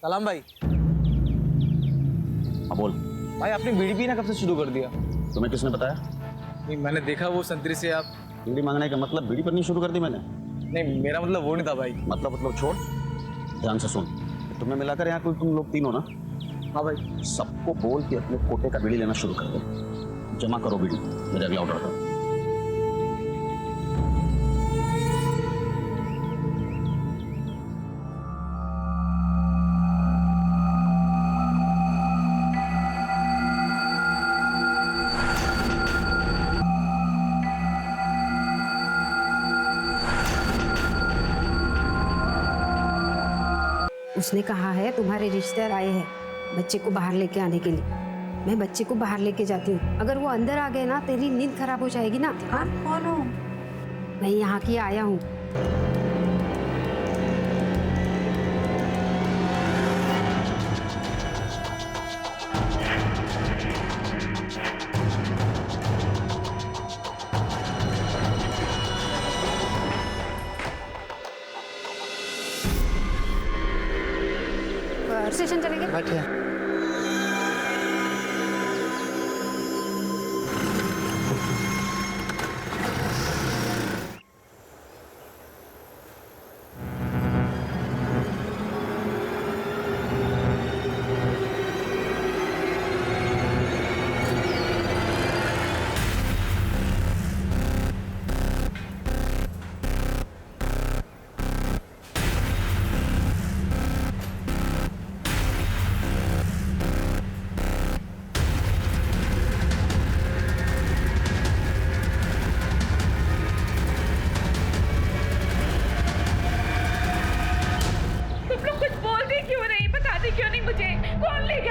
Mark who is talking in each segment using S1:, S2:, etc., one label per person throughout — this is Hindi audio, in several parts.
S1: सलाम भाई।
S2: हाँ बोल।
S1: भाई आपने बीड़ी पीना कब से शुरू कर दिया?
S2: तुम्हें किसने बताया?
S1: नहीं मैंने देखा वो संतरी से आप।
S2: बीड़ी मांगने का मतलब बीड़ी पीनी शुरू कर दी मैंने?
S1: नहीं मेरा मतलब वो नहीं था भाई।
S2: मतलब छोड़, ध्यान से सुन। तुम्हें मिलाकर यहाँ कोई तुम लोग तीन हो ना?
S1: हाँ भाई।
S2: सबको बोल के अपने कोटे का बीड़ी लेना शुरू कर दे। जमा करो बीड़ी मेरे अगला ऑर्डर का।
S3: उसने कहा है तुम्हारे रिश्तेदार आए हैं बच्चे को बाहर लेके आने के लिए। मैं बच्चे को बाहर लेके जाती हूँ। अगर वो अंदर आ गए ना तेरी नींद खराब हो जाएगी ना।
S4: आप कौन हो?
S3: मैं यहाँ की आया हूँ। स्टेशन चलेंगे।
S1: बैठिए।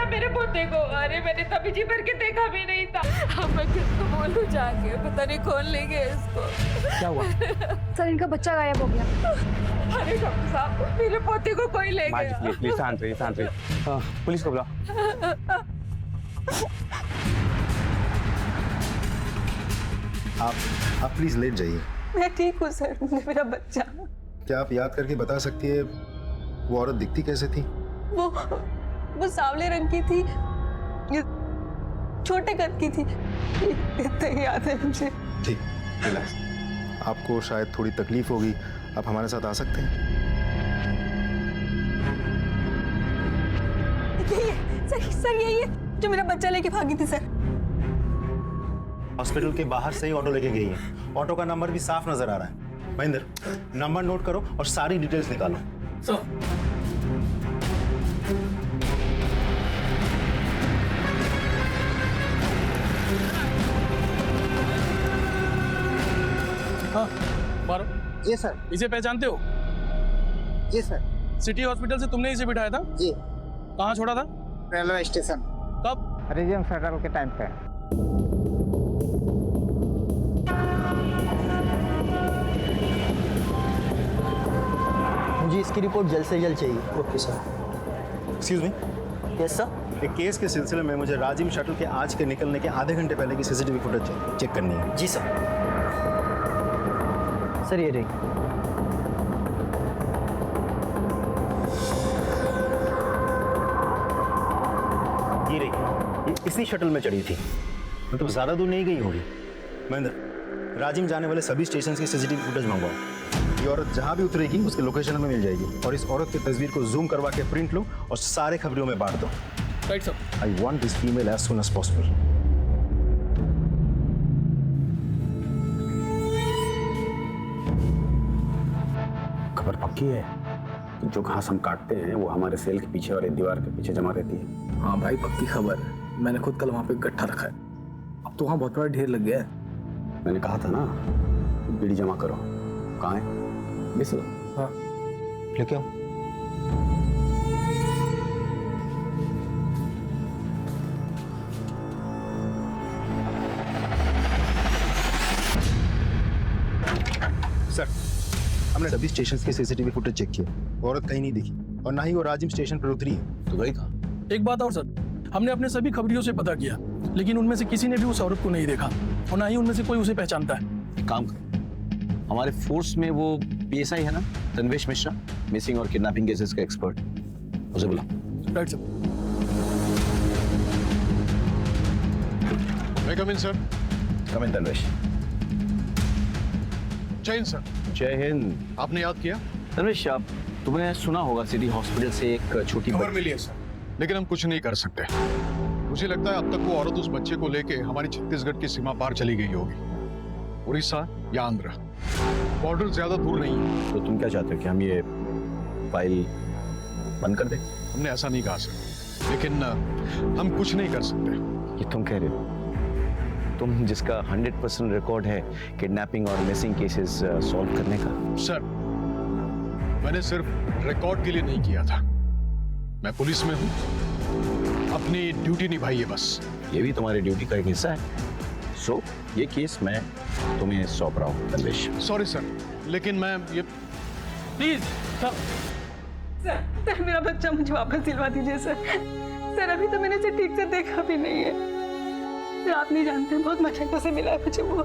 S4: मेरे पोते को। अरे मैंने तभी जी भर के देखा भी नहीं था। अब मैं किसको बोलूं जाके, पता नहीं कौन ले गया इसको।
S1: क्या हुआ?
S3: सर इनका बच्चा गायब हो गया।
S4: अरे डॉक्टर साहब मेरे पोते को कोई ले गया।
S1: प्लीज शांत रहिए, शांत रहिए। हाँ, पुलिस को बुलाओ।
S5: आप प्लीज लेट जाइए।
S4: मैं ठीक हूँ सर, मेरा बच्चा।
S5: क्या आप याद करके बता सकती है वो औरत दिखती कैसे थी?
S4: वो सांवले रंग की थी, छोटे कद की थी, इतना ही याद है मुझे।
S5: ठीक, रिलैक्स। आपको शायद थोड़ी तकलीफ होगी, आप हमारे साथ आ सकते हैं।
S4: सर यही है जो मेरा बच्चा लेके भागी थी सर।
S5: हॉस्पिटल के बाहर से ही ऑटो लेके गई है। ऑटो का नंबर भी साफ नजर आ रहा है। महेंद्र, नंबर नोट करो और सारी डिटेल्स निकालो।
S6: हाँ मारो।
S7: जी सर।
S6: इसे पहचानते हो?
S7: जी सर।
S6: सिटी हॉस्पिटल से तुमने इसे बिठाया था?
S7: जी।
S6: कहाँ छोड़ा था?
S7: Railway station.
S6: कब?
S7: रिजर्व फेडरल के टाइम पे।
S8: मुझे इसकी रिपोर्ट जल्द से जल्द चाहिए।
S7: Okay sir.
S5: Excuse me.
S8: Yes sir.
S5: एक केस के सिलसिले में मुझे राजिम शटल के आज के निकलने के आधे घंटे पहले की सीसीटीवी फुटेज चेक करनी है।
S8: जी सर। सर ये रही।
S5: ये रही, ये इसी शटल में चढ़ी थी, मतलब ज्यादा दूर नहीं गई होगी। महेंद्र, राजिम जाने वाले सभी स्टेशन की सीसीटीवी फुटेज मंगवाओ। ये औरत जहां भी उतरेगी उसके लोकेशन में मिल जाएगी, और इस औरत की तस्वीर को जूम करवा के प्रिंट लो और सारे खबरों में बांट दो।
S6: Right sir.
S5: I want this female as soon as possible.
S2: खबर पक्की है कि जो घास हम काटते हैं वो हमारे सेल के पीछे वाले दीवार के पीछे जमा रहती है।
S1: हाँ भाई पक्की खबर। मैंने खुद कल वहाँ पे गट्ठा रखा है। अब तो वहाँ बहुत बड़ा ढेर लग गया है।
S2: मैंने कहा था ना बीड़ी जमा करो। कहाँ है? बिस्लो।
S1: हाँ
S5: लेके आओ। सर, हमने सभी स्टेशन के सीसीटीवी फुटेज चेक किया, औरत कहीं नहीं दिखी और ना ही वो राजिम स्टेशन पर उतरी है।
S2: तो गई था।
S6: एक बात और सर, हमने अपने सभी खबरियों से पता किया, लेकिन उनमें से किसी ने भी उस औरत को नहीं देखा और ना ही उनमें से कोई उसे पहचानता है।
S2: एक काम करो, हमारे फोर्स में वो पीएसआई है ना, तन्वेश मिश्रा, मिसिंग और किडनैपिंग केसेस का एक्सपर्ट, उसे बुलाओ।
S6: Right sir.
S9: मैं कम इन सर।
S2: कम इन तन्वेश।
S9: जय हिंद सर।
S2: जय हिंद।
S9: आपने याद किया?
S2: तन्वेश, आप तुमने सुना होगा सिटी हॉस्पिटल से एक छोटी
S9: खबर मिली है सर, लेकिन हम कुछ नहीं कर सकते। मुझे लगता है अब तक वो औरत उस बच्चे को लेके हमारी छत्तीसगढ़ की सीमा पार चली गई होगी, उड़ीसा या आंध्र। बॉर्डर ज्यादा दूर नहीं है।
S2: तो तुम क्या चाहते हो कि हम ये फाइल बंद कर दें?
S9: हमने ऐसा नहीं कहा सर, लेकिन हम कुछ नहीं कर सकते।
S2: ये तुम कह रहे हो? तुम जिसका 100% रिकॉर्ड है किडनैपिंग और मिसिंग केसेस सॉल्व करने का।
S9: सर, मैंने सिर्फ रिकॉर्ड के लिए नहीं किया था। मैं पुलिस में हूं, अपनी ड्यूटी निभाई है बस।
S2: ये भी तुम्हारी ड्यूटी का एक हिस्सा है। सो ये केस मैं तुम्हें सौंप रहा हूँ तन्वेश।
S9: सॉरी सर, लेकिन मैं ये
S6: प्लीज सर।
S4: सर मेरा बच्चा मुझे वापस दिलवा दीजिए सर। सर अभी तो मैंने इसे ठीक से देखा भी नहीं है। सर आप नहीं जानते, बहुत मशक्कत से मिला है मुझे वो।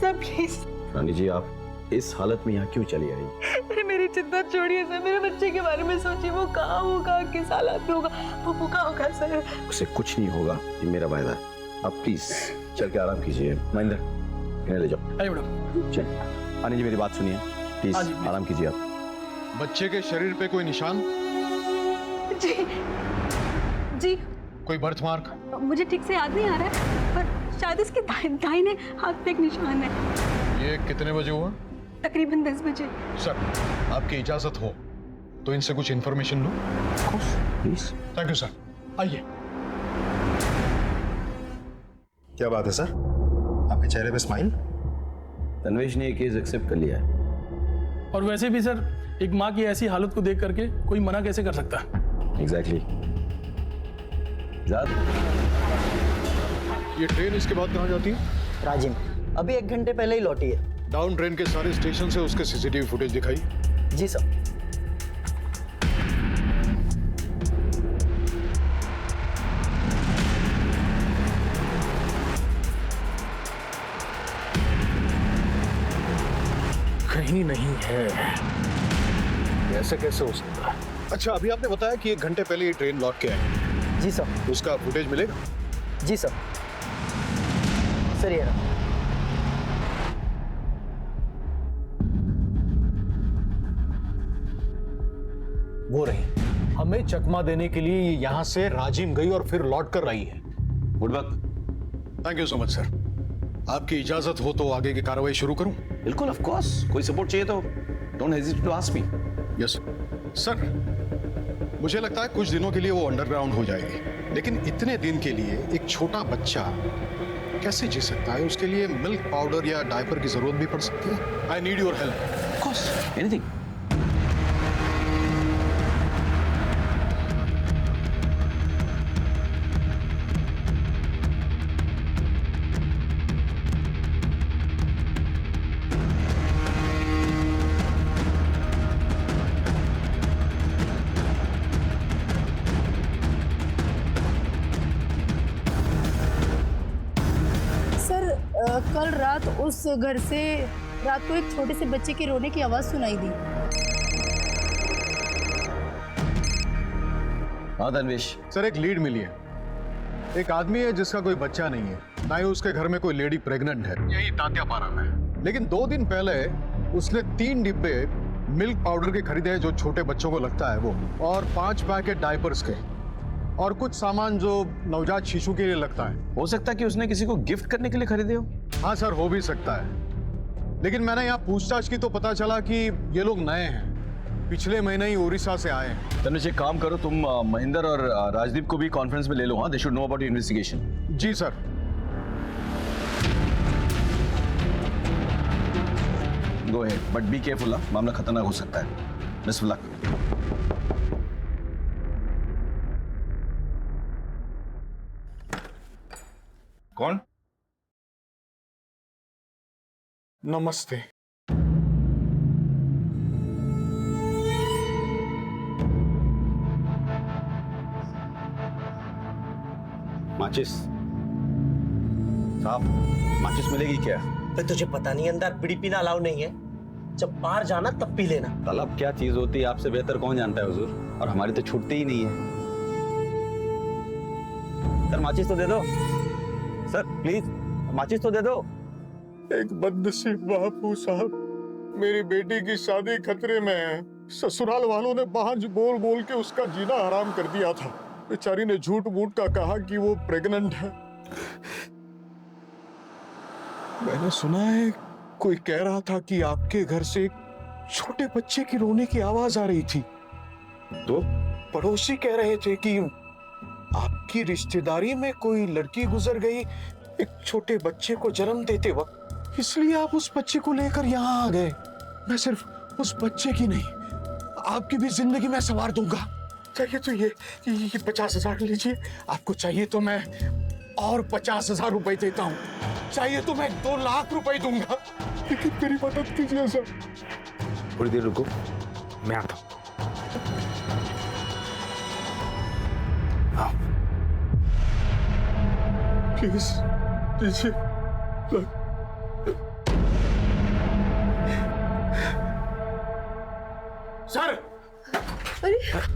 S4: Sir please.
S2: रानी जी, आप इस हालत में यहाँ क्यों चली आई?
S4: अरे मेरी चिंता छोड़िए सर, मेरे बच्चे के बारे में सोचिए। वो कहाँ होगा, किस हालात में होगा, वो भूखा होगा सर।
S2: उसे कुछ नहीं होगा, ये मेरा वायदा है। आप प्लीज चल के आराम कीजिए। महेंद्र, इन्हें ले जाओ।
S6: आइए मैडम।
S2: चल रानी जी, मेरी बात सुनिए प्लीज।
S6: हाँ जी, प्लीज।
S2: आराम कीजिए आप।
S9: बच्चे के शरीर पे कोई निशान,
S4: जी जी
S9: कोई बर्थ मार्क?
S4: मुझे ठीक से याद नहीं आ रहा है, पर शायद इसके दाहिने हाथ पे एक निशान है।
S9: ये कितने बजे हुआ?
S4: तकरीबन 10 बजे।
S9: सर, आपकी इजाजत हो तो इनसे कुछ information low.
S2: Please.
S9: Thank you sir. आइए।
S5: क्या बात है सर, आपके चेहरे पे स्माइल?
S2: तन्वेश ने ये केस एक्सेप्ट कर लिया है।
S6: और वैसे भी सर, एक माँ की ऐसी हालत को देख करके कोई मना कैसे कर सकता है?
S2: एग्जैक्टली।
S9: ये ट्रेन इसके बाद कहाँ जाती है?
S8: राजिम अभी 1 घंटे पहले ही लौटी है।
S9: डाउन ट्रेन के सारे स्टेशन से उसके सीसीटीवी फुटेज दिखाई?
S8: जी सर।
S1: कहीं नहीं है। ऐसे कैसे हो सकता है?
S9: अच्छा, अभी आपने बताया कि 1 घंटे पहले ये ट्रेन लौट के आई।
S8: जी सर।
S9: उसका फुटेज मिलेगा?
S8: जी सर। सर ये रहा।
S9: वो रही। हमें चकमा देने के लिए ये यहाँ से राजिम गई और फिर लौट कर आई है।
S2: Good work.
S9: Thank you so much sir. आपकी इजाजत हो तो आगे की कार्रवाई शुरू करूं?
S2: बिल्कुल, ऑफ कोर्स। कोई सपोर्ट चाहिए तो don't hesitate to ask me.
S9: Yes sir. मुझे लगता है कुछ दिनों के लिए वो अंडरग्राउंड हो जाएगी, लेकिन इतने दिन के लिए एक छोटा बच्चा कैसे जी सकता है? उसके लिए मिल्क पाउडर या डायपर की जरूरत भी पड़ सकती है। I need your help.
S2: Of course, anything.
S10: कल रात उस घर से रात को एक छोटे से बच्चे के रोने की आवाज सुनाई दी।
S2: हाँ तन्वेश।
S9: सर, एक लीड मिली है। एक आदमी है जिसका कोई बच्चा नहीं है, ना ही उसके घर में कोई लेडी प्रेग्नेंट है, यही तात्यापारा में। लेकिन 2 दिन पहले उसने 3 डिब्बे मिल्क पाउडर के खरीदे हैं जो छोटे बच्चों को लगता है वो, और 5 पैकेट डायपर्स के, और कुछ सामान जो नवजात शिशु के लिए लगता है।
S2: हो सकता है कि उसने किसी को गिफ्ट करने के लिए खरीदे हो।
S9: हाँ सर, हो भी सकता है, लेकिन मैंने यहाँ पूछताछ की तो पता चला कि ये लोग नए हैं, पिछले महीने ही उड़ीसा से आए हैं।
S2: तनुज, एक काम करो, तुम महेंद्र और राजदीप को भी कॉन्फ्रेंस में ले लो। हाँ, they should know about your investigation.
S9: जी sir.
S2: Go ahead, but be careful. मामला खतरनाक हो सकता है। Best of luck.
S5: कौन?
S9: नमस्ते।
S2: माचिस साहब, माचिस मिलेगी क्या?
S11: तो तुझे पता नहीं अंदर बीड़ी पीना अलाउ नहीं है, जब बाहर जाना तब पी लेना।
S2: तलब क्या चीज होती है आपसे बेहतर कौन जानता है हुजूर, और हमारी तो छूटती ही नहीं है। सर माचिस तो दे दो सर, प्लीज माचिस तो दे दो।
S9: एक बदनसीब बापू साहब, मेरी बेटी की शादी खतरे में है। ससुराल वालों ने बांझ बोल बोल के उसका जीना हराम कर दिया था। बेचारी ने झूठ मूठ का कहा कि वो प्रेग्नेंट है। मैंने सुना है कोई कह रहा था कि आपके घर से एक छोटे बच्चे की रोने की आवाज आ रही थी।
S2: तो
S9: पड़ोसी कह रहे थे कि आपकी रिश्तेदारी में कोई लड़की गुजर गई एक छोटे बच्चे को जन्म देते वक्त, इसलिए आप उस बच्चे को लेकर यहाँ आ गए। मैं सिर्फ उस बच्चे की नहीं, आपकी भी जिंदगी में संवार दूंगा। चाहिए तो ये 50,000 लीजिए, आपको चाहिए तो मैं और 50,000 रुपए देता हूँ, चाहिए तो मैं 2 लाख रुपए दूंगा, लेकिन मेरी मदद कीजिए सर।
S2: थोड़ी देर रुको, मैं आता हूँ।
S9: प्लीज दीजिए। सर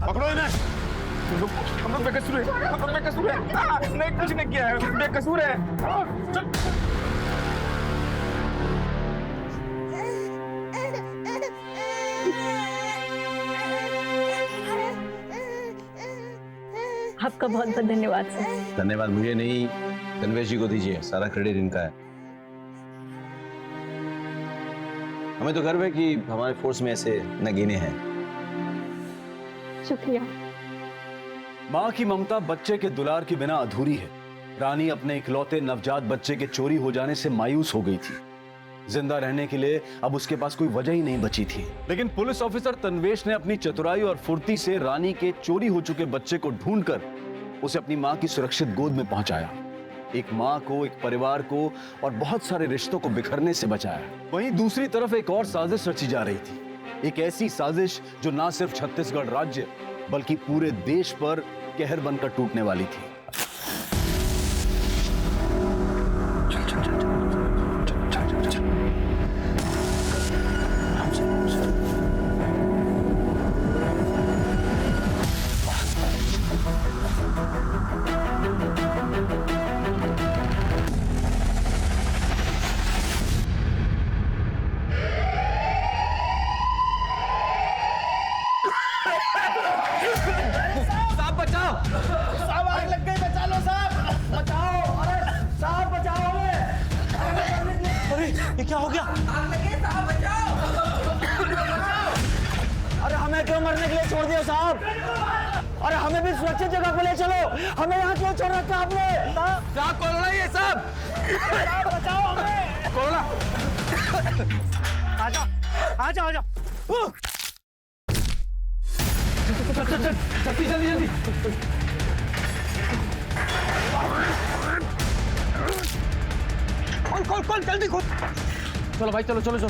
S9: पकड़ो इन्हें। हम लोग बेकसूर है, हम लोग बेकसूर है। नहीं कुछ नहीं किया है, बेकसूर है।
S4: आपका बहुत बहुत धन्यवाद सर।
S2: धन्यवाद मुझे नहीं, तन्वेश जी को दीजिए, सारा क्रेडिट इनका है। हमें तो गर्व है कि हमारे फोर्स में ऐसे नगीने हैं।
S4: शुक्रिया।
S12: माँ की ममता बच्चे के दुलार के बिना अधूरी है। रानी अपने इकलौते नवजात बच्चे के चोरी हो जाने से मायूस हो गई थी। जिंदा रहने के लिए अब उसके पास कोई वजह ही नहीं बची थी। लेकिन पुलिस ऑफिसर तन्वेश ने अपनी चतुराई और फुर्ती से रानी के चोरी हो चुके बच्चे को ढूंढकर उसे अपनी माँ की सुरक्षित गोद में पहुंचाया। एक माँ को, एक परिवार को और बहुत सारे रिश्तों को बिखरने से बचाया। वहीं दूसरी तरफ एक और साजिश रची जा रही थी, एक ऐसी साजिश जो ना सिर्फ छत्तीसगढ़ राज्य बल्कि पूरे देश पर कहर बनकर टूटने वाली थी।
S11: साहब बचाओ, साहब आग लग गई, बचा लो साहब, बचाओ। अरे साहब बचाओ हमें। अरे ये क्या हो गया? आग लगी साहब, बचाओ। अरे हमें क्यों मरने के लिए छोड़ दिया साहब? अरे हमें भी सुरक्षित जगह पे ले चलो, हमें यहाँ क्यों छोड़ रखा आपने? साहब कोरोना ही है साहब, बचाओ हमें। कोरोना, आजा आजा आजा। जल्दी जल्दी जल्दी। खोल खोल खोल, जल्दी खोल। चलो भाई, चलो चलो चलो।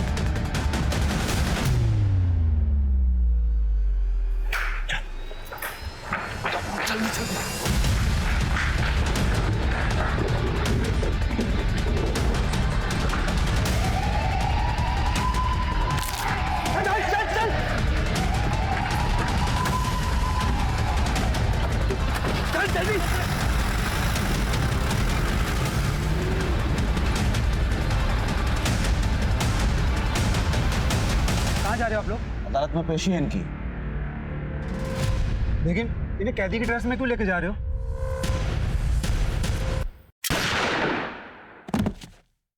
S11: जल्दी जल्दी। जल्दी। कहाँ जा रहे हो आप लोग?
S2: अदालत में पेशी है इनकी।
S11: लेकिन इन्हें कैदी की ड्रेस में क्यों लेके जा रहे हो?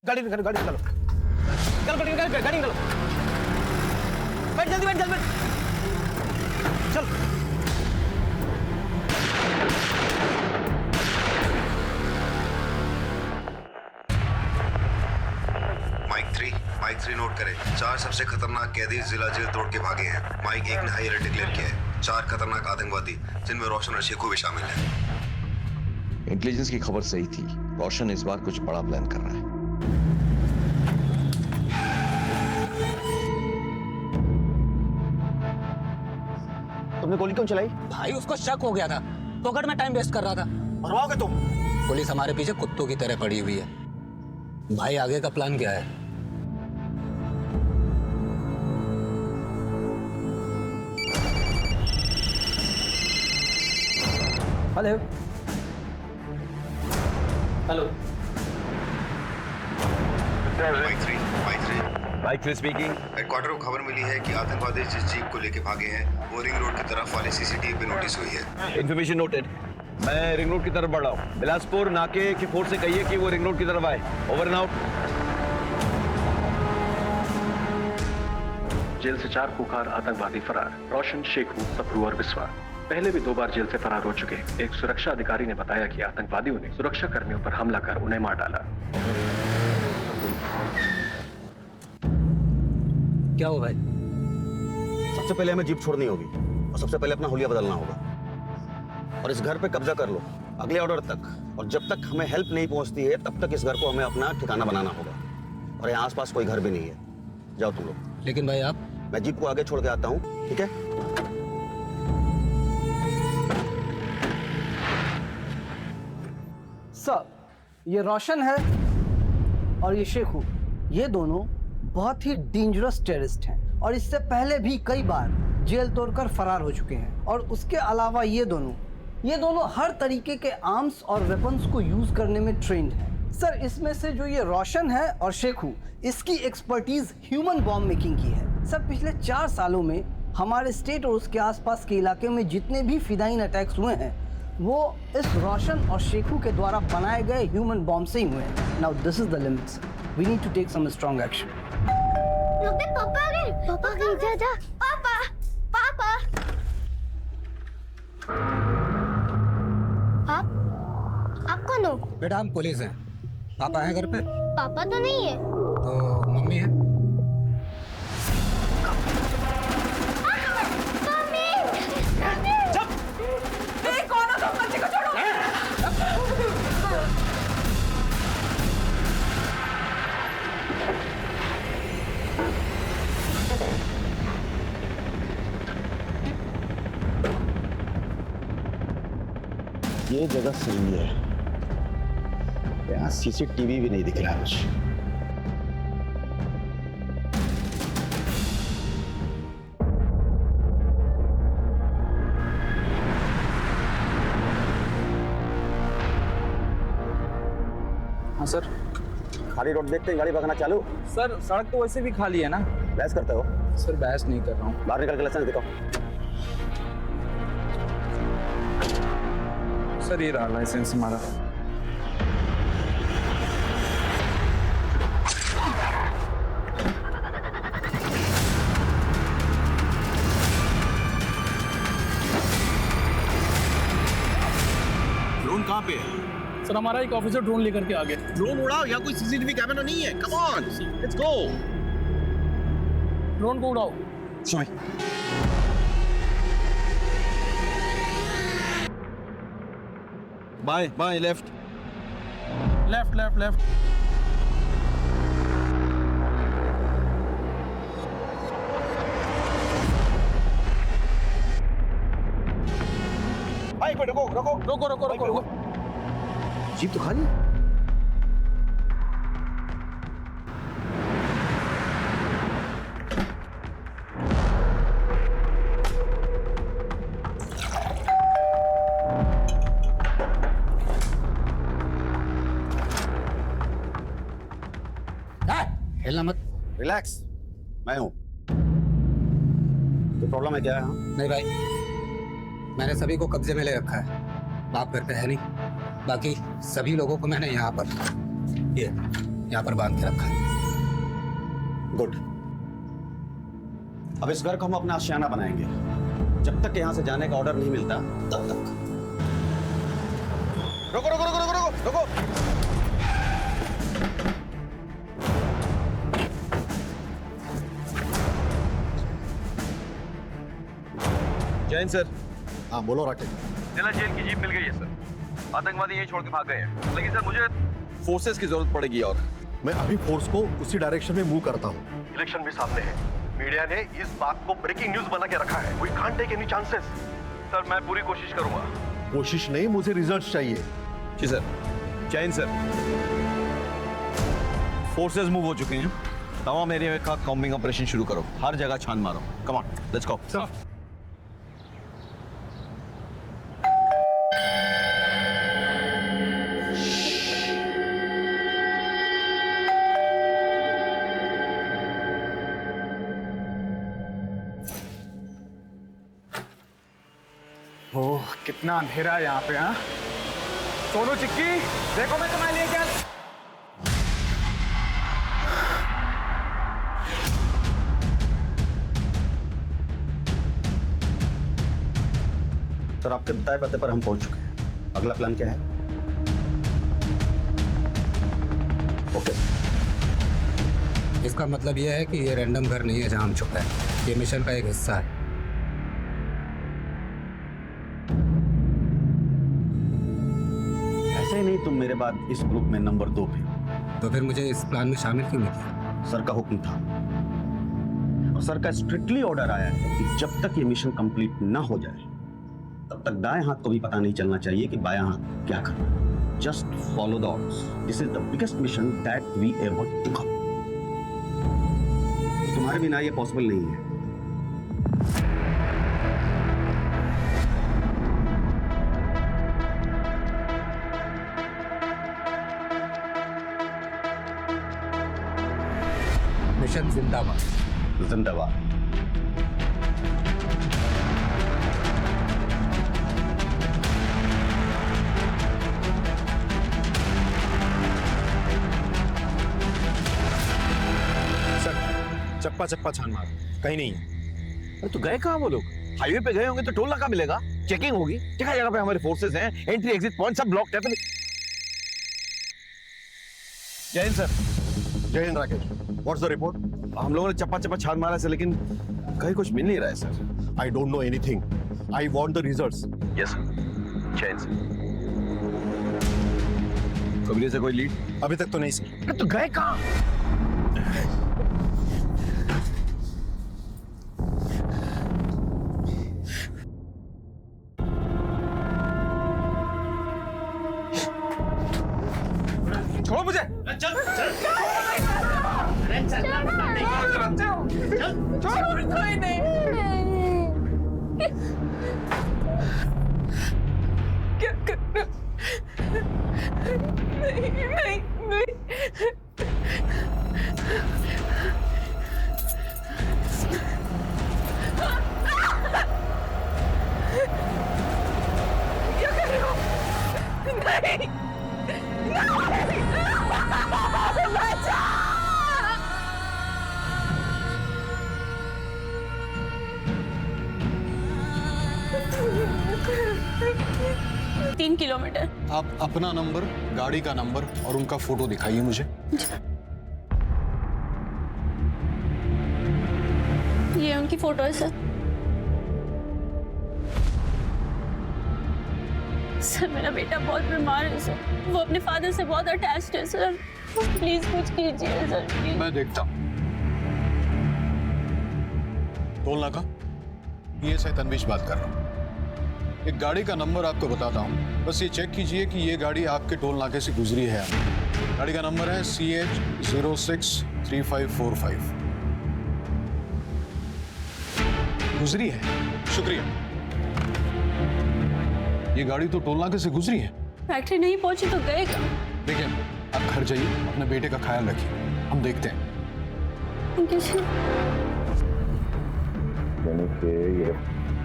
S11: गाड़ी निकालो, गाड़ी निकालो, गाड़ी निकालो, गाड़ी निकालो। बैठ जल्दी, बैठ जल्दी, चल।
S13: माइक 3 नोट करें। 4 सबसे खतरनाक कैदी जिला जेल तोड़ के भागे हैं। माइक 1 ने हाई अलर्ट डिक्लेयर किया है। 4 खतरनाक आतंकवादी जिनमें रोशन और शेखू भी शामिल हैं।
S14: इंटेलिजेंस की खबर सही थी, रोशन इस बार कुछ बड़ा प्लान कर रहा है।
S11: तुमने गोली क्यों चलाई?
S15: भाई उसको शक हो गया था, पॉकेट में टाइम वेस्ट कर रहा था।
S11: मरवाओगे तुम?
S15: पुलिस हमारे पीछे कुत्तों की तरह पड़ी हुई है। भाई आगे का प्लान क्या है?
S11: Hello hello
S13: mike 3 speaking. Headquarter को खबर मिली है कि आतंकवादी जिस जीप को लेके भागे हैं वो रिंग रोड की तरफ वाले सीसीटीवी पे नोटिस हुई है।
S12: Information noted. मैं रिंग रोड की तरफ बढ़ रहा हूँ। बिलासपुर नाके की फोर्स से कहिए कि वो रिंग रोड की तरफ आए। Over and out.
S16: जेल से 4 कुख्यात आतंकवादी फरार। रोशन, शेखू, सप्रू और बिस्वा पहले भी 2 बार जेल से फरार हो चुके। एक सुरक्षा अधिकारी ने बताया कि आतंकवादियों ने सुरक्षा कर्मियों पर हमला कर उन्हें मार डाला।
S15: क्या हुआ भाई?
S2: सबसे पहले हमें जीप छोड़नी होगी और सबसे पहले अपना हुलिया बदलना होगा और इस घर पे कब्जा कर लो अगले ऑर्डर तक। और जब तक हमें हेल्प नहीं पहुंचती है तब तक इस घर को हमें अपना ठिकाना बनाना होगा। और यहाँ आसपास कोई घर भी नहीं है। जाओ तुम लोग।
S15: लेकिन भाई आप?
S2: मैं जीप को आगे छोड़ के आता हूँ, ठीक है?
S11: सर, ये रोशन है और ये शेखू, ये दोनों बहुत ही डेंजरस टेररिस्ट हैं और इससे पहले भी कई बार जेल तोड़कर फरार हो चुके हैं। और उसके अलावा ये दोनों हर तरीके के आर्म्स और वेपन्स को यूज करने में ट्रेंड हैं। सर, इसमें से जो ये रोशन है और शेखू, इसकी एक्सपर्टीज ह्यूमन बॉम्ब मेकिंग की है। सर, पिछले 4 सालों में हमारे स्टेट और उसके आसपास के इलाके में जितने भी फिदाइन अटैक्स हुए हैं वो इस रोशन और शेखू के द्वारा बनाए गए ह्यूमन बॉम्ब से ही हुए हैं। Now this is the limits. We need to take some strong action.
S17: पापा आ गए। पापा आ गए। जा पापा पापा। आप कौन हो?
S15: बेटा हम पुलिस हैं। पापा हैं घर पे?
S17: पापा तो नहीं है।
S15: तो मम्मी है?
S4: कौन हो तुम? बच्चे को छोड़ो।
S2: ये जगह सही है। यहाँ सीसीटीवी भी नहीं दिख रहा कुछ।
S1: हाँ सर।
S2: खाली रोड देखते हैं गाड़ी भगाना चालू?
S1: सर, सड़क तो वैसे भी खाली है ना।
S2: बहस करते हो?
S1: सर, बहस नहीं कर रहा हूँ।
S2: बाहर निकल के लाइसेंस दिखाओ।
S1: सर, ये रहा लाइसेंस हमारा।
S12: ड्रोन कहाँ पे है?
S6: सर, हमारा एक ऑफिसर ड्रोन लेकर के आ गए।
S12: ड्रोन उड़ाओ, यहाँ कोई सीसीटीवी कैमरा नहीं है। Come on, let's go.
S6: Drone को उड़ाओ।
S12: Sorry. Bye bye, left
S6: left left left.
S12: भाई रुको रुको
S6: रोको रोको रोको रोको।
S2: जीप तो खाली।
S15: हिलना मत।
S2: रिलैक्स, मैं हूं। तो प्रॉब्लम है क्या?
S15: नहीं भाई, मैंने सभी को कब्जे में ले रखा है। बाप घर पे है नहीं, बाकी सभी लोगों को मैंने यहाँ पर बांध के रखा है।
S2: गुड। अब इस घर को हम अपना आशियाना बनाएंगे। जब तक यहाँ से जाने का ऑर्डर नहीं मिलता तब तक।
S12: रुको रुको रुको रुको रुको रुको। जैन सर।
S9: हाँ बोलो राकेश।
S12: जिला जेल की जीप मिल गई है सर। आतंकवादी यहीं छोड़ के भाग गए हैं, लेकिन सर मुझे फोर्सेस की जरूरत पड़ेगी। और
S9: मैं अभी फोर्स को उसी डायरेक्शन में मूव करता हूँ।
S5: इलेक्शन भी सामने है। मीडिया ने इस बात को ब्रेकिंग न्यूज बना के रखा है। We can't take any chances. Sir मैं पूरी कोशिश करूंगा।
S9: कोशिश नहीं, मुझे रिजल्ट चाहिए।
S12: जी sir. Jain sir, forces move हो चुके हैं। तमाम एरिया का कॉम्बिंग ऑपरेशन शुरू करो। हर जगह छान मारो। कम on, let's go. Sir
S1: oh कितना अंधेरा है यहाँ पे। हाँ सोनू चिक्की देखो मैं तुम्हारे लिए क्या।
S2: सर आपके बताए पते पर हम पहुंच चुके हैं। अगला प्लान क्या है? ओके।
S15: इसका मतलब यह है कि ये रैंडम घर नहीं है जहां हम छुपे हैं, ये मिशन का एक हिस्सा है।
S2: ऐसे ही नहीं तुम मेरे बाद इस ग्रुप में नंबर 2 पे।
S15: तो फिर मुझे इस प्लान में शामिल क्यों नहीं किया?
S2: सर का हुक्म था और सर का स्ट्रिक्टली ऑर्डर आया है कि जब तक ये मिशन कंप्लीट ना हो जाए तब तक दाएं हाथ को भी पता नहीं चलना चाहिए कि बायां हाथ क्या कर रहा है। Just follow the orders. This is the biggest mission that we ever took up. तुम्हारे बिना ये पॉसिबल नहीं है।
S15: मिशन जिंदाबाद।
S2: जिंदाबाद।
S5: चप्पा चप्पा छान मार, कहीं नहीं है।
S11: अरे तो गए कहाँ वो लोग? हाईवे पे गए होंगे तो टोल नाका मिलेगा, चेकिंग होगी। जगह जगह पे हमारे फोर्सेस हैं, एंट्री एग्जिट पॉइंट सब ब्लॉक्ड है। जय हिंद सर।
S9: जय Hind Rakesh. What's the report?
S11: हम लोगों ने चप्पा चप्पा छान मारा सर, लेकिन कहीं कुछ मिल नहीं रहा है sir.
S9: I don't know anything. I want the results.
S11: Yes sir. जय हिंद सर। कबीले से कोई लीड?
S5: अभी तक तो नहीं सर।
S11: तो गए कहाँ? छोड़ो मुझे। चल चल छोड़ो कोई नहीं। क्या कर नहीं नहीं क्या कर रहे हो? नहीं बचा।
S17: 3 किलोमीटर।
S9: आप अपना नंबर, गाड़ी का नंबर और उनका फोटो दिखाइए मुझे।
S17: ये उनकी फोटो है सर। सर मेरा बेटा बहुत बीमार है सर, वो अपने फादर से बहुत अटैच्ड है सर, प्लीज कुछ कीजिए सर प्लीज।
S9: मैं देखता हूँ। टोल नाका, ये से तनवीश बात कर रहा हूँ। एक गाड़ी का नंबर आपको बताता हूँ, बस ये चेक कीजिए कि ये गाड़ी आपके टोल नाके से गुजरी है। गाड़ी का नंबर है CH063545। गुजरी है? शुक्रिया। ये गाड़ी तो टोल नाके से गुजरी है।
S17: फैक्ट्री नहीं पहुंची तो गए कहाँ?
S9: देखिए आप घर जाइए, अपने बेटे का ख्याल रखिए, हम देखते हैं।
S18: यानी कि ये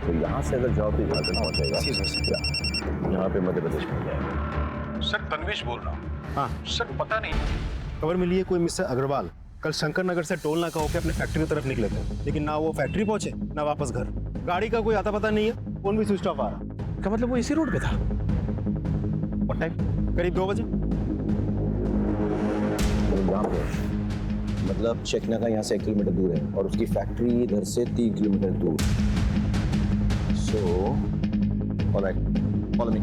S18: तो यहाँ से अगर जाओ तो झारखंड पहुँच जाएगा, यहाँ पे मध्य प्रदेश में जाएगा।
S9: सर तनवीश बोल रहा हूँ।
S5: हाँ
S9: सर पता नहीं,
S5: खबर मिली है कोई मिस्टर अग्रवाल कल शंकर नगर से टोल नाका होकर अपने फैक्ट्री की तरफ निकले थे, लेकिन ना वो फैक्ट्री पहुंचे ना वापस घर। गाड़ी का कोई आता पता नहीं है, फोन भी स्विच ऑफ आ रहा।
S11: क्या मतलब वो इसी रोड पे था?
S5: और टाइम करीब 2 बजे।
S18: मतलब चेकना का यहाँ से 1 किलोमीटर दूर है और उसकी फैक्ट्री इधर से 3 किलोमीटर दूर। So alright, follow me.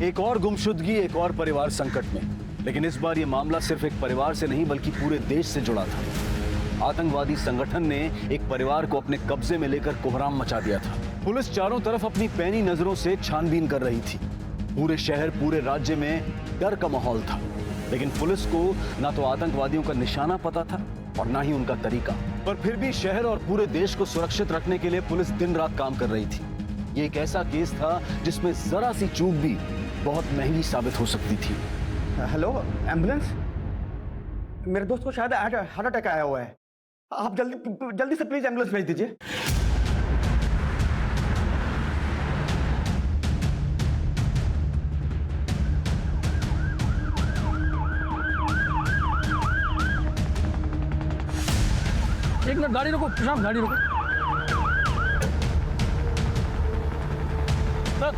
S12: एक और गुमशुदगी, एक और परिवार संकट में। लेकिन इस बार ये मामला सिर्फ एक परिवार से नहीं बल्कि पूरे देश से जुड़ा था। आतंकवादी संगठन ने एक परिवार को अपने कब्जे में लेकर कोहराम मचा दिया था। पुलिस चारों तरफ अपनी पैनी नजरों से छानबीन कर रही थी। पूरे शहर, पूरे राज्य में डर का माहौल था, लेकिन पुलिस को ना तो आतंकवादियों का निशाना पता था और ना ही उनका तरीका। पर फिर भी शहर और पूरे देश को सुरक्षित रखने के लिए पुलिस दिन रात काम कर रही थी। ये एक ऐसा केस था जिसमें जरा सी चूक भी बहुत महंगी साबित हो सकती थी।
S2: Hello, ambulance? मेरे दोस्त को शायद हार्ट अटैक आया हुआ है। आप जल्दी से प्लीज एम्बुलेंस भेज दीजिए।
S6: एक मिनट, गाड़ी रोको प्रशांत, गाड़ी रोको।
S5: सर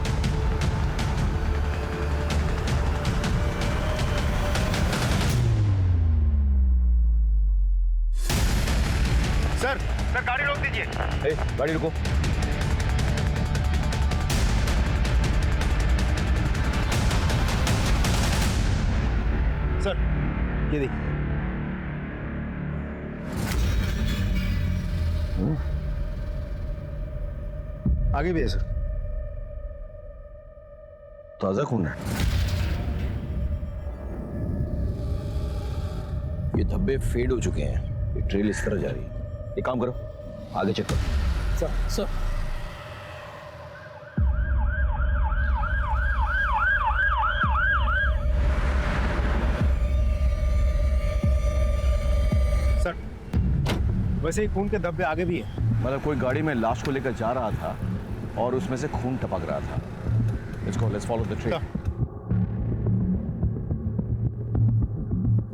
S5: सर गाड़ी रोक दीजिए।
S2: गाड़ी रुको।
S5: सर ये देखिए। आगे भी है सर।
S18: ताजा खून है। ये धब्बे फेड हो चुके हैं। ये ट्रेल इस तरह जा रही है। एक काम करो, आगे चेक करो।
S6: सर
S5: सर वैसे ही खून के धब्बे आगे भी है।
S12: मतलब कोई गाड़ी में लाश को लेकर जा रहा था और उसमें से खून टपक रहा था। Let's follow the trail.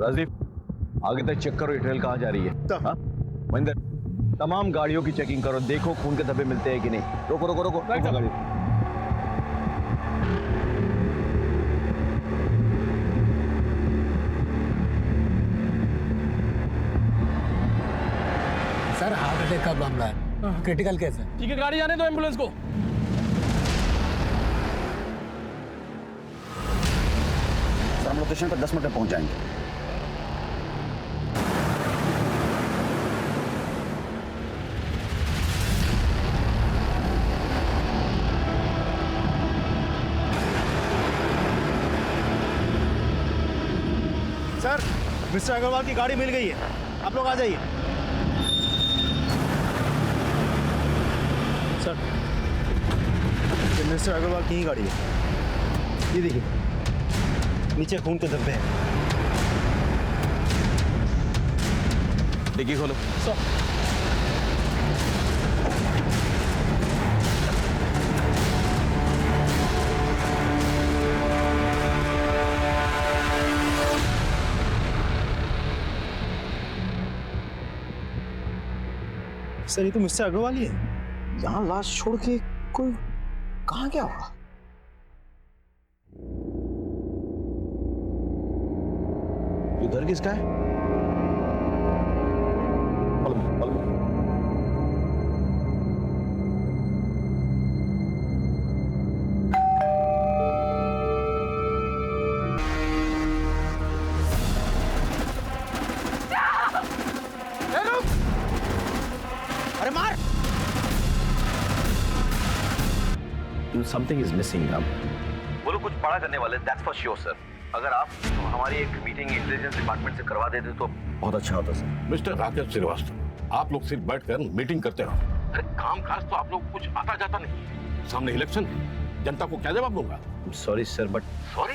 S12: Rajdeep आगे तक चेक करो, ये ट्रेल कहाँ जा रही है। हाँ महेंद्र, तमाम गाड़ियों की चेकिंग करो, देखो खून के धब्बे मिलते हैं कि नहीं। रोको रोको रोको, रोको गाड़ी।
S15: सर हार्ट अटैक का मामला है, क्रिटिकल केस है।
S6: ठीक है, गाड़ी आने दो एम्बुलेंस को।
S2: सर हम लोकेशन पर 10 मिनट में पहुंच जाएंगे।
S5: सर मिस्टर अग्रवाल की गाड़ी मिल गई है, आप लोग आ जाइए। सर ये मिस्टर अग्रवाल की ही गाड़ी है। ये देखिए नीचे खून के धब्बे हैं।
S12: डिग्गी खोलो।
S5: सर ये तो मिस्टर अग्रवाल ही है।
S18: यहाँ लाश छोड़ के कोई कहाँ गया होगा?
S12: उधर किसका है?
S11: अरे मार!
S12: Something is missing now.
S2: वो लोग कुछ बड़ा करने वाले, that's for sure सर। अगर आप हमारी एक मीटिंग इंटेलिजेंस डिपार्टमेंट से करवा देते तो बहुत अच्छा होता सर।
S19: मिस्टर राकेश श्रीवास्तव, आप लोग सिर्फ बैठकर मीटिंग करते रहो। अरे काम काज तो आप लोग कुछ आता जाता नहीं। सामने इलेक्शन है, जनता को क्या जवाब दूंगा?
S12: Sorry sir, but
S19: sorry?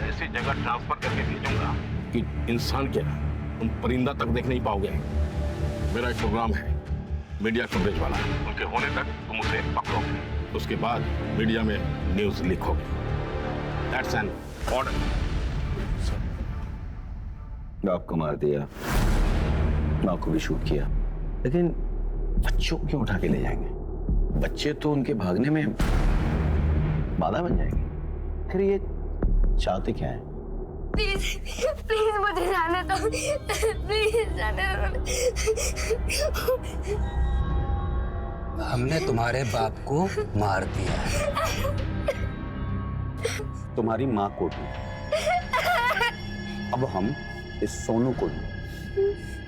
S19: ऐसी जगह ट्रांसफर करके भेजूंगा कि इंसान क्या तुम परिंदा तक देख नहीं पाओगे। मेरा एक प्रोग्राम है मीडिया कवरेज वाला, उनके होने तक तुम उसे पकड़ोगे, उसके बाद मीडिया में न्यूज लीक होगी। That's an order.
S2: आपको मार दिया, माँ को भी शूट किया, लेकिन बच्चों को क्यों उठा के ले जाएंगे? बच्चे तो उनके भागने में बाधा बन जाएंगे। फिर ये चाहते क्या है?
S17: प्लीज प्लीज मुझे जाने दो, प्लीज जाने दो।
S15: हमने तुम्हारे बाप को मार दिया,
S2: तुम्हारी माँ को भी, अब हम इस सोनू को भी।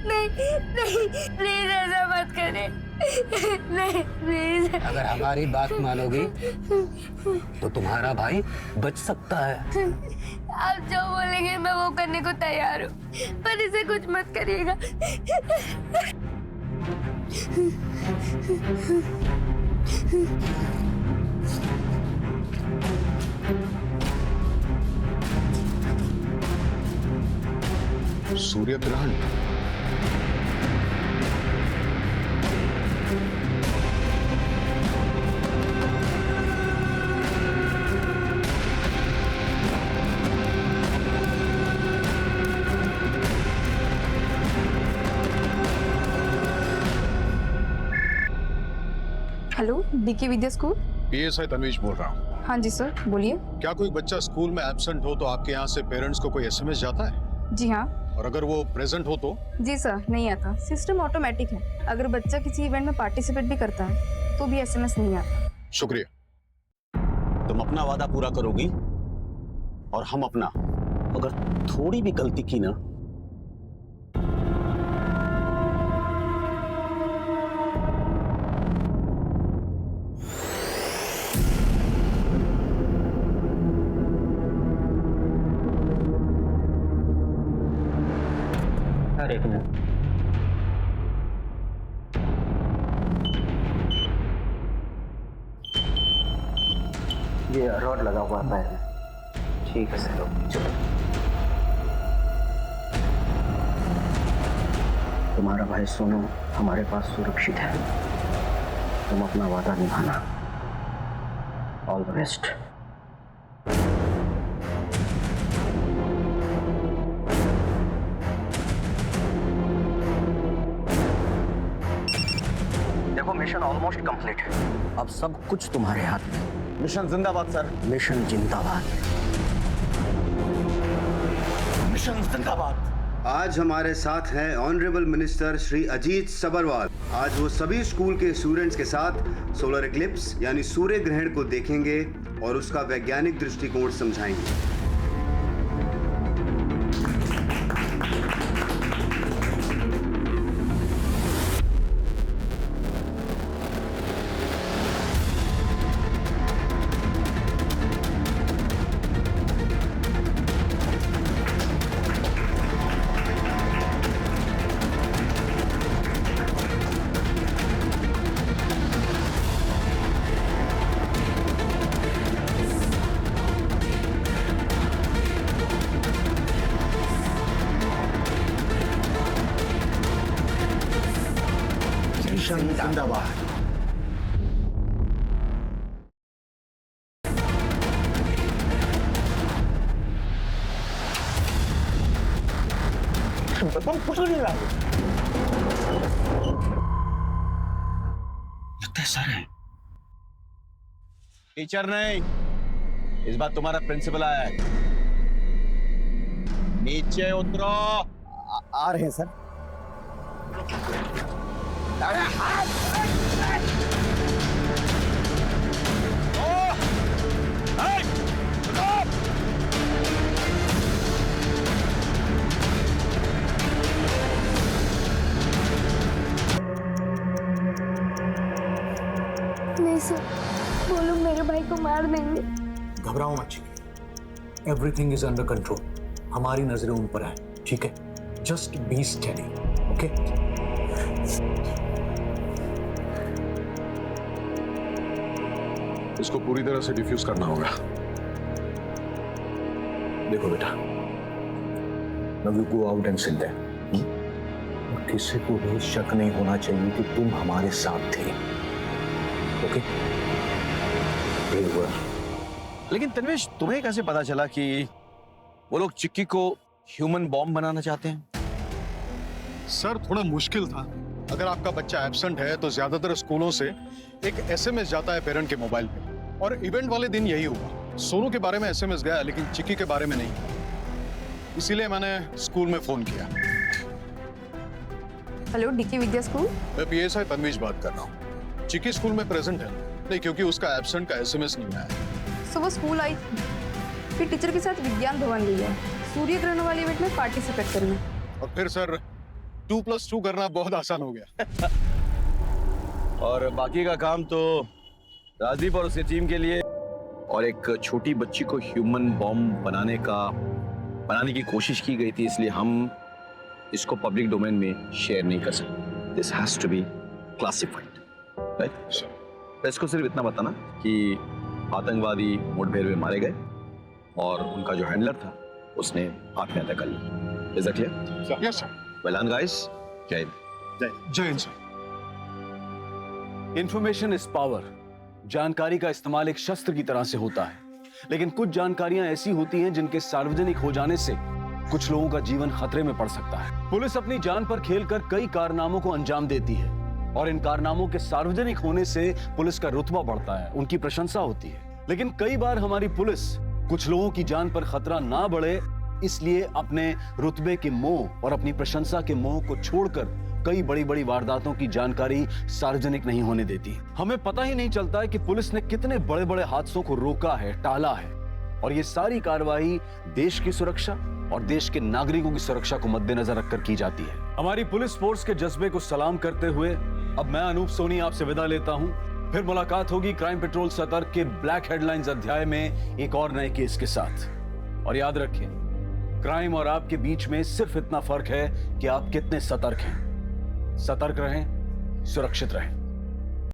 S17: नहीं नहीं, प्लीज ऐसा मत करें, नहीं प्लीज।
S15: अगर हमारी बात मानोगी तो तुम्हारा भाई बच सकता है।
S17: आप जो बोलेंगे मैं वो करने को तैयार हूँ, पर इसे कुछ मत करिएगा।
S9: सूर्य ग्रहण?
S10: हेलो, डीके विद्या स्कूल।
S9: पीएसआई तन्वीश बोल रहा हूँ।
S10: हाँ जी सर, बोलिए।
S9: क्या कोई बच्चा स्कूल में एब्सेंट हो तो आपके यहाँ से पेरेंट्स को कोई एसएमएस जाता है?
S10: जी हाँ।
S9: और अगर वो प्रेजेंट हो तो?
S10: जी सर, नहीं आता। सिस्टम ऑटोमेटिक है। अगर बच्चा किसी इवेंट में पार्टिसिपेट भी करता है तो भी एसएमएस नहीं आता।
S9: शुक्रिया।
S2: तुम अपना वादा पूरा करोगी और हम अपना। अगर थोड़ी भी गलती की ना,
S8: एक मिनट। ये रॉड लगा हुआ है पैर में। ठीक है सर, चलो। तुम्हारा भाई सोनू हमारे पास सुरक्षित है। तुम अपना वादा निभाना। All the best. Mission almost complete है। अब सब कुछ तुम्हारे हाथ में।
S2: मिशन जिंदाबाद सर।
S8: मिशन जिंदाबाद।
S2: मिशन जिंदाबाद।
S13: आज हमारे साथ हैं ऑनरेबल मिनिस्टर श्री अजीत सबरवाल। आज वो सभी स्कूल के स्टूडेंट्स के साथ सोलर इक्लिप्स यानी सूर्य ग्रहण को देखेंगे और उसका वैज्ञानिक दृष्टिकोण समझाएंगे।
S2: जिंदाबाद। लगता है सर है। टीचर नहीं, इस बार तुम्हारा प्रिंसिपल आया है। नीचे उतरो।
S8: आ रहे हैं सर।
S10: नहीं सर, वो लोग मेरे भाई को मार देंगे।
S1: घबराओ मत चिकी। Everything is under control. हमारी नजरें उन पर है, ठीक है? Just be steady, okay?
S9: इसको पूरी तरह से डिफ्यूज करना होगा।
S1: देखो बेटा, now you go out and sit there. और किसी को भी शक नहीं होना चाहिए कि तुम हमारे साथ थे, ओके?
S2: लेकिन तन्वेश, तुम्हें कैसे पता चला कि वो लोग चिक्की को ह्यूमन बॉम्ब बनाना चाहते हैं?
S9: सर, थोड़ा मुश्किल था। अगर आपका बच्चा एब्सेंट है तो ज्यादातर स्कूलों से एक एसएमएस जाता है पेरेंट के मोबाइल पे, और इवेंट वाले दिन यही हुआ। सोनू के बारे में एसएमएस गया लेकिन चिक्की के बारे में नहीं। इसीलिए मैंने स्कूल में फोन किया।
S10: हेलो, डीके विद्या स्कूल।
S9: मैं पीएसआई तन्वीश बात कर रहा हूँ। चिक्की स्कूल में प्रेजेंट है नहीं, क्योंकि उसका एब्सेंट का एसएमएस नहीं आया।
S10: सो वो स्कूल आई थी, फिर टीचर के साथ विज्ञान भवन गई है सूर्य ग्रहण वाले इवेंट में पार्टिसिपेट करने।
S9: और फिर सर 2+2 करना बहुत आसान हो गया।
S2: और बाकी का काम तो राजदीप और उसकी टीम के लिए। और एक छोटी बच्ची को ह्यूमन बॉम्ब बनाने की कोशिश की गई थी, इसलिए हम इसको पब्लिक डोमेन में शेयर नहीं कर सकते। This has to be classified, right? Press को सिर्फ इतना बताना कि आतंकवादी मुठभेड़ में मारे गए और उनका जो हैंडलर था उसने आत्महत्या कर ली।
S18: Is that clear?
S9: Yes, sir.
S18: Well done, guys. Jai Hind.
S9: जय Hind sir.
S12: Information is power. जानकारी का इस्तेमाल एक शस्त्र की तरह से होता है, लेकिन कुछ जानकारियां ऐसी होती हैं जिनके सार्वजनिक हो जाने से कुछ लोगों का जीवन खतरे में पड़ सकता है। पुलिस अपनी जान पर खेलकर कई कारनामों को अंजाम देती है और इन कारनामों के सार्वजनिक होने से पुलिस का रुतबा बढ़ता है, उनकी प्रशंसा होती है। लेकिन कई बार हमारी पुलिस कुछ लोगों की जान पर खतरा ना बढ़े इसलिए अपने रुतबे के मोह और अपनी प्रशंसा के मोह को छोड़कर कई बड़ी बड़ी वारदातों की जानकारी सार्वजनिक नहीं होने देती। हमें पता ही नहीं चलता है कि पुलिस ने कितने बड़े बड़े हादसों को रोका है, टाला है, और ये सारी कार्रवाई देश की सुरक्षा और देश के नागरिकों की सुरक्षा को मद्देनजर रखकर की जाती है। हमारी पुलिस फोर्स के जज्बे को सलाम करते हुए अब मैं अनूप सोनी आपसे विदा लेता हूं। फिर मुलाकात होगी क्राइम पेट्रोल सतर्क के ब्लैक हेडलाइंस अध्याय में एक और नए केस के साथ। और याद रखें, क्राइम और आपके बीच में सिर्फ इतना फर्क है कि आप कितने सतर्क हैं। सतर्क रहें, सुरक्षित रहें।